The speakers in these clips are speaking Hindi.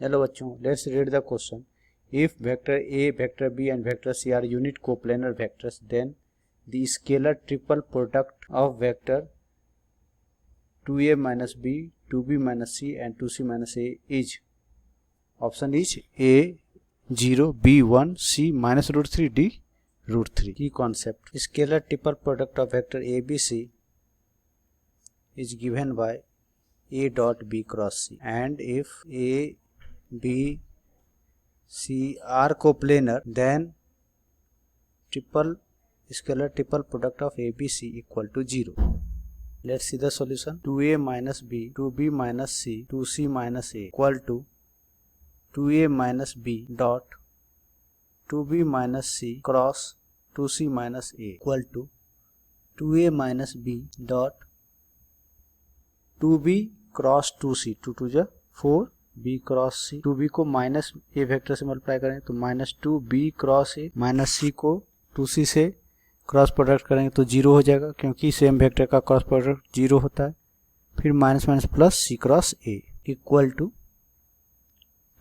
हेलो बच्चों, let's read the question. If vector A, vector B and vector C are unit coplanar vectors, then the scalar triple product of vector 2A minus B, 2B minus C and 2C minus A is, option is A 0, B 1, C minus root 3, D root 3. Key concept: scalar triple product of vector ABC is given by A dot B cross C, and if A, B, C are coplanar, then scalar triple product of ABC equal to 0. Let's see the solution. 2A minus B, 2B minus C, 2C minus A equal to 2A minus B dot 2B minus C cross 2C minus A equal to 2A minus B dot 2B cross 2C, 2 to the 4, B cross C. 2B को माइनस ए वेक्टर से मल्टीप्लाई करें तो minus 2B cross A, minus C को 2C से क्रॉस प्रोडक्ट करेंगे तो 0 हो जाएगा, क्योंकि सेम वेक्टर का क्रॉस प्रोडक्ट 0 होता है. फिर minus minus plus C cross A equal to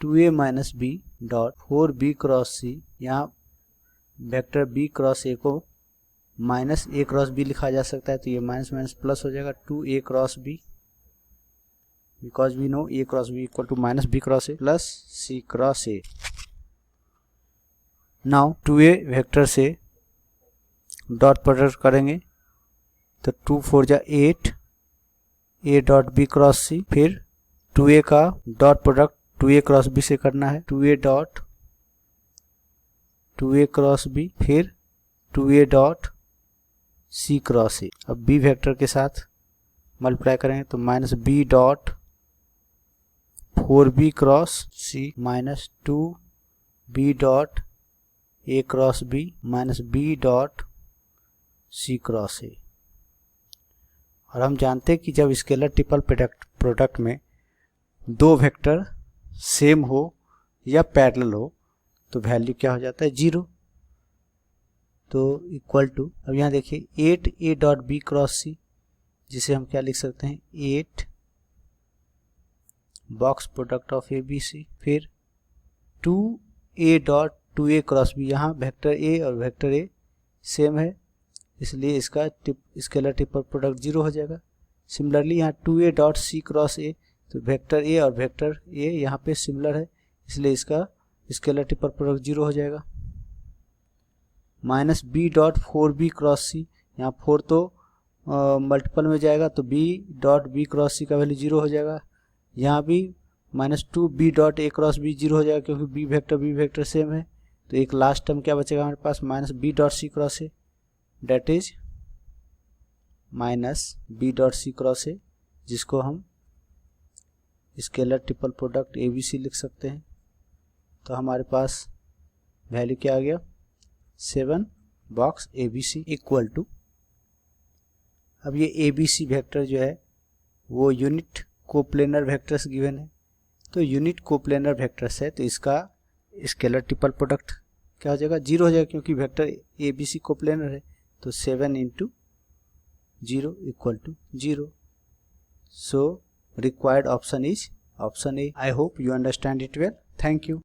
2A minus B dot 4B cross C. यहाँ वेक्टर B क्रॉस ए को माइनस ए क्रॉस बी लिखा जा सकता है, तो ये माइनस माइनस प्लस हो जाएगा 2A cross b, because we know A cross B equal to minus B cross A plus C cross A. Now 2A vector से डॉट प्रोडक्ट करेंगे तो 2 4 जा 8, A dot B cross C. फिर 2A का dot product 2A cross B से करना है, 2A dot 2A cross B, फिर 2A dot C cross A. अब B वेक्टर के साथ मल्टीप्लाई करेंगे तो minus B dot 4B cross C minus 2B dot A cross B minus B dot C cross A. और हम जानते हैं कि जब स्केलर ट्रिपल प्रोडक्ट में दो वेक्टर सेम हो या पैरेलल हो तो वैल्यू क्या हो जाता है, 0. तो इक्वल टू, अब यहाँ देखिए 8A dot B cross C, जिसे हम क्या लिख सकते हैं, 8 box product of a b c. फिर 2A dot 2A cross b, यहाँ वेक्टर ए और वेक्टर ए सेम है, इसलिए इसका स्केलर ट्रिपल प्रोडक्ट 0 हो जाएगा. सिमिलरली यहाँ 2A डॉट सी क्रॉस ए, तो वेक्टर ए और वेक्टर ए यहाँ पे सिमिलर है, इसलिए इसका स्केलर ट्रिपल प्रोडक्ट 0 हो जाएगा. Minus B dot 4B cross C, यहाँ 4 तो मल्टीपल में जाएगा तो B dot B cross C का वैल्यू 0 हो जाएगा. यहाँ भी minus 2B dot A cross B 0 हो जाएगा, क्योंकि B वेक्टर सेम है. तो एक लास्ट टर्म क्या बचेगा हमारे पास, minus B dot C cross A, that is minus B dot C cross A, जिसको हम स्केलर ट्रिपल प्रोडक्ट ABC लिख सकते हैं. तो हमारे पास वैल्यू क्या आ गया, 7 बॉक्स ABC इक्वल टू. अब ये ABC वेक्टर जो है वो यूनिट कोप्लेनर वेक्टर्स गिवन है, तो यूनिट कोप्लेनर वेक्टर्स है तो इसका स्केलर ट्रिपल प्रोडक्ट क्या हो जाएगा, 0 हो जाएगा, क्योंकि वेक्टर ABC कोप्लेनर है. तो 7 into 0 equal to 0. So required option is option A. I hope you understand it well. Thank you.